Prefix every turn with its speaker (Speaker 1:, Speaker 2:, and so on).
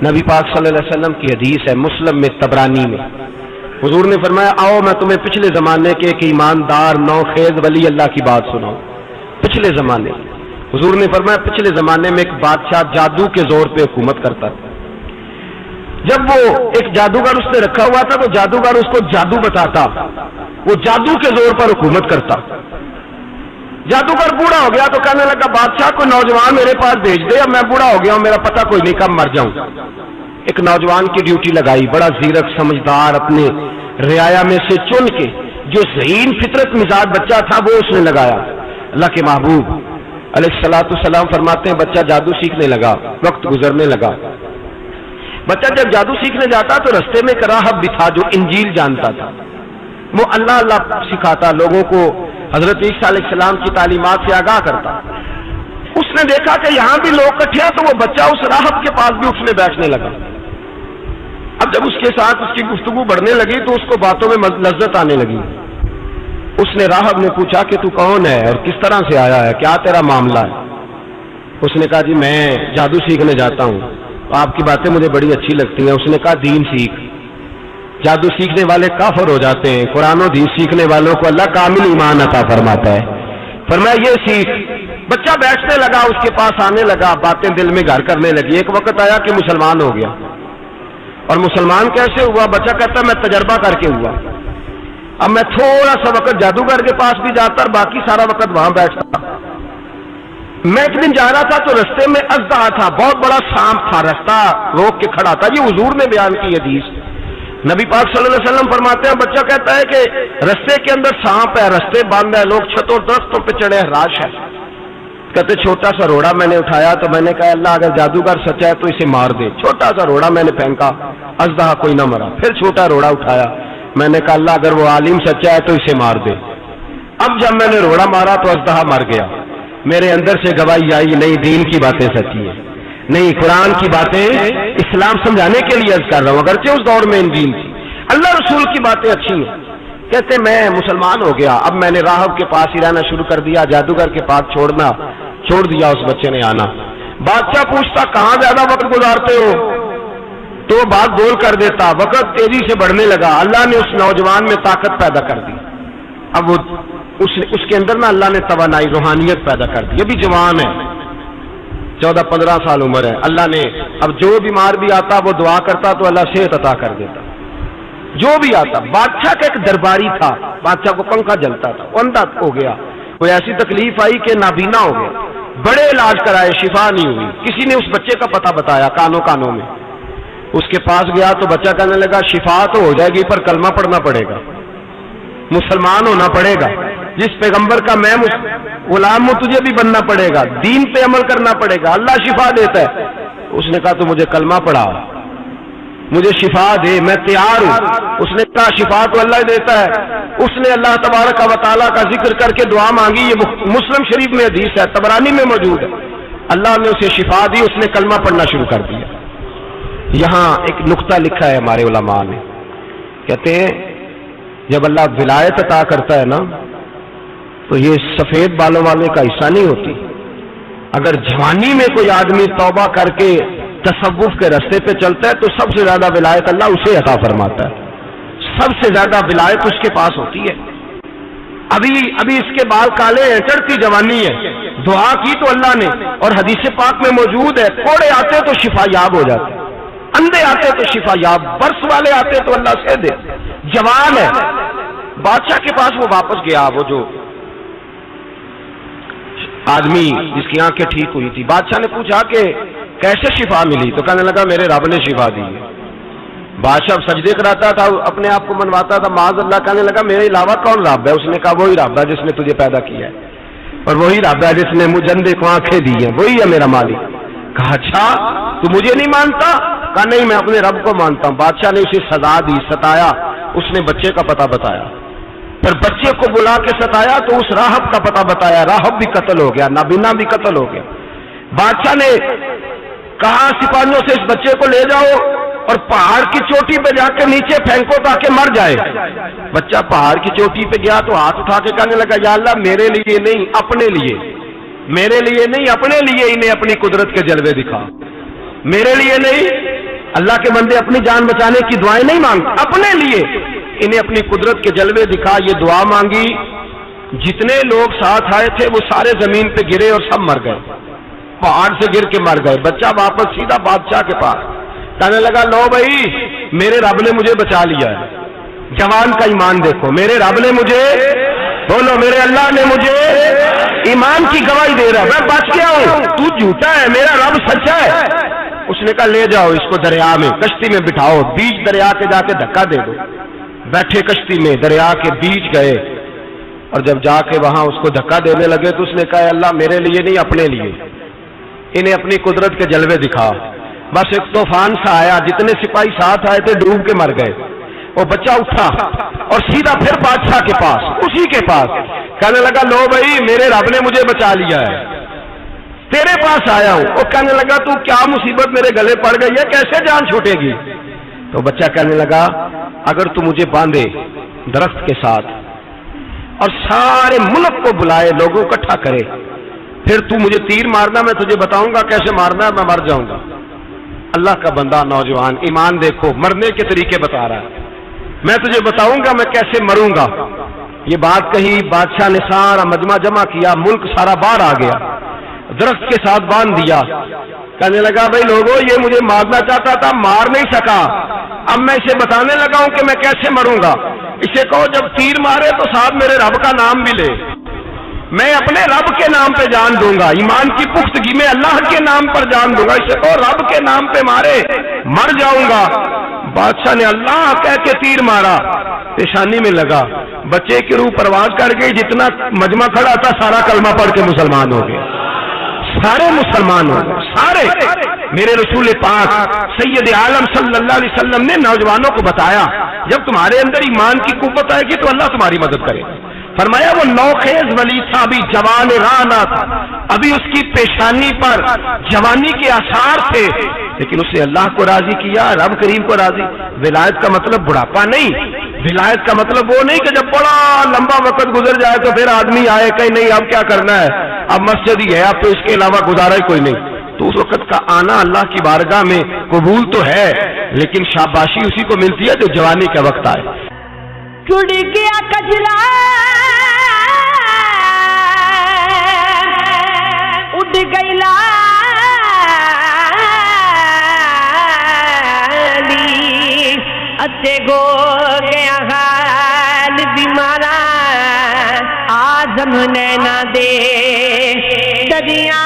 Speaker 1: نبی پاک صلی اللہ علیہ وسلم کی حدیث ہے مسلم میں طبرانی میں، حضور نے فرمایا آؤ میں تمہیں پچھلے زمانے کے ایک ایماندار نوخیز ولی اللہ کی بات سناؤں۔ پچھلے زمانے حضور نے فرمایا پچھلے زمانے میں ایک بادشاہ جادو کے زور پہ حکومت کرتا تھا۔ جب وہ ایک جادوگر اس نے رکھا ہوا تھا تو جادوگر اس کو جادو بتاتا، وہ جادو کے زور پر حکومت کرتا۔ جادوگر بوڑھا ہو گیا تو کہنے لگا بادشاہ کو نوجوان میرے پاس بھیج دے، اب میں بوڑھا ہو گیا ہوں، میرا پتہ کوئی نہیں کب مر جاؤں۔ ایک نوجوان کی ڈیوٹی لگائی، بڑا زیرک سمجھدار اپنے رعایا میں سے چن کے جو ذہین فطرت مزاج بچہ تھا وہ اس نے لگایا۔ اللہ کے محبوب علیہ الصلوۃ والسلام فرماتے ہیں بچہ جادو سیکھنے لگا، وقت گزرنے لگا۔ بچہ جب جادو سیکھنے جاتا تو رستے میں ایک راہب بھی تھا جو انجیل جانتا تھا، وہ اللہ اللہ سکھاتا، لوگوں کو حضرت عیسیٰ علیہ السلام کی تعلیمات سے آگاہ کرتا۔ اس نے دیکھا کہ یہاں بھی لوگ اکٹھے ہیں تو وہ بچہ اس راہب کے پاس بھی اٹھنے بیٹھنے لگا۔ اب جب اس کے ساتھ اس کی گفتگو بڑھنے لگی تو اس کو باتوں میں لذت آنے لگی۔ اس نے راہب نے پوچھا کہ تو کون ہے اور کس طرح سے آیا ہے، کیا تیرا معاملہ ہے؟ اس نے کہا جی میں جادو سیکھنے جاتا ہوں، آپ کی باتیں مجھے بڑی اچھی لگتی ہیں۔ اس نے کہا دین سیکھ، جادو سیکھنے والے کافر ہو جاتے ہیں، قرآن و حدیث سیکھنے والوں کو اللہ کامل ایمان عطا فرماتا ہے۔ فرمایا یہ سیکھ۔ بچہ بیٹھنے لگا، اس کے پاس آنے لگا، باتیں دل میں گھر کرنے لگی۔ ایک وقت آیا کہ مسلمان ہو گیا، اور مسلمان کیسے ہوا؟ بچہ کہتا میں تجربہ کر کے ہوا، اب میں تھوڑا سا وقت جادوگر کے پاس بھی جاتا اور باقی سارا وقت وہاں بیٹھتا۔ میں ایک دن جا رہا تھا تو رستے میں اژدہا تھا، بہت بڑا سانپ تھا، رستہ روک کے کھڑا تھا۔ یہ حضور نے بیان کی حدیث، نبی پاک صلی اللہ علیہ وسلم فرماتے ہیں بچہ کہتا ہے کہ رستے کے اندر سانپ ہے، رستے بند ہے، لوگ چھتوں درختوں پہ چڑھے، راش ہے۔ کہتے چھوٹا سا روڑا میں نے اٹھایا تو میں نے کہا اللہ اگر جادوگر سچا ہے تو اسے مار دے۔ چھوٹا سا روڑا میں نے پھینکا، اژدہا کوئی نہ مرا۔ پھر چھوٹا روڑا اٹھایا، میں نے کہا اللہ اگر وہ عالم سچا ہے تو اسے مار دے۔ اب جب میں نے روڑا مارا تو اژدہا مر گیا۔ میرے اندر سے گواہی آئی نہیں دین کی باتیں سچی ہیں، نہیں قرآن کی باتیں اسلام سمجھانے کے لیے عرض کر رہا ہوں، اگرچہ اس دور میں انجیل تھی، اللہ رسول کی باتیں اچھی ہیں۔ کہتے میں مسلمان ہو گیا، اب میں نے راہب کے پاس ہی رہنا شروع کر دیا، جادوگر کے پاس چھوڑ دیا اس بچے نے آنا۔ بادشاہ پوچھتا کہاں زیادہ وقت گزارتے ہو تو وہ بات گول کر دیتا، وقت تیزی سے بڑھنے لگا۔ اللہ نے اس نوجوان میں طاقت پیدا کر دی، اب وہ اس کے اندر نا اللہ نے توانائی روحانیت پیدا کر دی، ابھی جوان ہے، 14-15 سال عمر ہے۔ اللہ نے اب جو بیمار بھی آتا وہ دعا کرتا تو اللہ صحت عطا کر دیتا، جو بھی آتا۔ بادشاہ کا ایک درباری تھا، بادشاہ کو پنکھا جلتا تھا، وہ اندھا ہو گیا، کوئی ایسی تکلیف آئی کہ نابینا ہو گیا، بڑے علاج کرائے شفا نہیں ہوئی۔ کسی نے اس بچے کا پتہ بتایا کانوں میں، اس کے پاس گیا تو بچہ کہنے لگا شفا تو ہو جائے گی پر کلمہ پڑھنا پڑے گا، مسلمان ہونا پڑے گا، جس پیغمبر کا میں غلام ہوں تجھے بھی بننا پڑے گا، دین پہ عمل کرنا پڑے گا، اللہ شفا دیتا ہے۔ اس نے کہا تو مجھے کلمہ پڑھا، مجھے شفا دے، میں تیار ہوں۔ اس نے کہا شفا تو اللہ دیتا ہے۔ اس نے اللہ تبارک و تعالیٰ کا ذکر کر کے دعا مانگی، یہ مسلم شریف میں حدیث ہے، طبرانی میں موجود ہے۔ اللہ نے اسے شفا دی، اس نے کلمہ پڑھنا شروع کر دیا۔ یہاں ایک نقطہ لکھا ہے ہمارے علماء نے، کہتے ہیں جب اللہ ولایت عطا کرتا ہے نا تو یہ سفید بالوں والے کا حصہ نہیں ہوتی۔ اگر جوانی میں کوئی آدمی توبہ کر کے تصوف کے راستے پہ چلتا ہے تو سب سے زیادہ ولایت اللہ اسے عطا فرماتا ہے، سب سے زیادہ ولایت اس کے پاس ہوتی ہے۔ ابھی اس کے بال کالے ہیں، چڑھتی جوانی ہے، دعا کی تو اللہ نے، اور حدیث پاک میں موجود ہے کوڑے آتے تو شفا یاب ہو جاتے، اندھے آتے تو شفا یاب، برس والے آتے تو اللہ سے دے، جوان ہے۔ بادشاہ کے پاس وہ واپس گیا، وہ جو آدمی جس کی آنکھیں ٹھیک ہوئی تھی۔ بادشاہ نے پوچھا کہ کیسے شفا ملی؟ تو کہنے لگا میرے رب نے شفا دی ہے۔ بادشاہ سجدے کراتا تھا، اپنے آپ کو منواتا تھا، معاذ اللہ، کہنے لگا میرے علاوہ کون رب ہے؟ اس نے کہا وہی رب ہے جس نے تجھے پیدا کیا ہے، اور وہی رب ہے جس نے مجھے اندھے کو آنکھیں دی ہیں، وہی ہے میرا مالک۔ کہا اچھا تو مجھے نہیں مانتا؟ کہا نہیں میں اپنے رب کو مانتا ہوں۔ بادشاہ نے اسے سزا دی، ستایا، اس نے بچے کا پتہ بتایا، پھر بچے کو بلا کے ستایا تو اس راہب کا پتہ بتایا، راہب بھی قتل ہو گیا، نابینا بھی قتل ہو گیا۔ بادشاہ نے کہا سپاہیوں سے اس بچے کو لے جاؤ اور پہاڑ کی چوٹی پہ جا کے نیچے پھینکو تاکہ مر جائے۔ بچہ پہاڑ کی چوٹی پہ گیا تو ہاتھ اٹھا کے کہنے لگا یا اللہ میرے لیے نہیں اپنے لیے، میرے لیے نہیں اپنے لیے انہیں اپنی قدرت کے جلوے دکھا، میرے لیے نہیں اللہ کے بندے اپنی جان بچانے کی دعائیں نہیں مانگتے، اپنے لیے انہیں اپنی قدرت کے جلوے دکھا یہ دعا مانگی، جتنے لوگ ساتھ آئے تھے وہ سارے زمین پہ گرے اور سب مر گئے، پہاڑ سے گر کے مر گئے۔ بچہ واپس سیدھا بادشاہ کے پاس کہنے لگا لو بھائی میرے رب نے مجھے بچا لیا ہے۔ جوان کا ایمان دیکھو، میرے رب نے مجھے، بولو میرے اللہ نے مجھے ایمان کی گواہی دے رہا ہے، میں بچ گیا ہوں، تو جھوٹا ہے میرا رب سچا ہے۔ اس نے کہا لے جاؤ اس کو دریا میں، کشتی میں بٹھاؤ، بیچ دریا کے جا کے دھکا دے دو۔ بیٹھے کشتی میں، دریا کے بیچ گئے، اور جب جا کے وہاں اس کو دھکا دینے لگے تو اس نے کہا اللہ میرے لیے نہیں اپنے لیے، انہیں اپنی قدرت کے جلوے دکھا۔ بس ایک طوفان سا آیا، جتنے سپاہی ساتھ آئے تھے ڈوب کے مر گئے۔ وہ بچہ اٹھا اور سیدھا پھر بادشاہ کے پاس، اسی کے پاس کہنے لگا لو بھائی میرے رب نے مجھے بچا لیا ہے، تیرے پاس آیا ہوں۔ وہ کہنے لگا تو کیا مصیبت میرے گلے پڑ گئی ہے، کیسے جان چھوٹے گی؟ تو بچہ کہنے لگا اگر تو مجھے باندھے درخت کے ساتھ اور سارے ملک کو بلائے، لوگوں کو اکٹھا کرے، پھر تو مجھے تیر مارنا، میں تجھے بتاؤں گا کیسے مارنا ہے، میں مر جاؤں گا۔ اللہ کا بندہ نوجوان ایمان دیکھو، مرنے کے طریقے بتا رہا ہے، میں تجھے بتاؤں گا میں کیسے مروں گا۔ یہ بات کہی، بادشاہ نے سارا مجمع جمع کیا، ملک سارا باہر آ گیا، درخت کے ساتھ باندھ دیا۔ کہنے لگا بھائی لوگوں یہ مجھے مارنا چاہتا تھا، مار نہیں سکا، اب میں اسے بتانے لگا ہوں کہ میں کیسے مروں گا۔ اسے کہو جب تیر مارے تو ساتھ میرے رب کا نام بھی لے، میں اپنے رب کے نام پہ جان دوں گا، ایمان کی پختگی میں اللہ کے نام پر جان دوں گا۔ اسے کہو رب کے نام پہ مارے، مر جاؤں گا۔ بادشاہ نے اللہ کہہ کے تیر مارا، پیشانی میں لگا، بچے کی روح پرواز کر گئی، جتنا مجمع کھڑا تھا سارا کلمہ پڑھ کے مسلمان ہو گئے، سارے مسلمان ہو گئے سارے۔ میرے رسول پاک سید عالم صلی اللہ علیہ وسلم نے نوجوانوں کو بتایا جب تمہارے اندر ایمان کی قوت آئے گی تو اللہ تمہاری مدد کرے گا۔ فرمایا وہ نوخیز ولی تھا، ابھی جوان رانا تھا، ابھی اس کی پیشانی پر جوانی کے آثار تھے، لیکن اسے اللہ کو راضی کیا، رب کریم کو راضی۔ ولایت کا مطلب بڑھاپا نہیں، ولایت کا مطلب وہ نہیں کہ جب بڑا لمبا وقت گزر جائے تو پھر آدمی آئے کہ نہیں اب کیا کرنا ہے، اب مسجد ہی ہے، اب تو اس کے علاوہ گزارا ہی کوئی نہیں۔ تو اس وقت کا آنا اللہ کی بارگاہ میں قبول تو ہے، لیکن شاباشی اسی کو ملتی ہے جو جوانی کا وقت آئے۔
Speaker 2: ٹوٹ گیا کجلا اڑ گئی لالی اتے گو گیا حال بیمارا آزم نینا دے دریا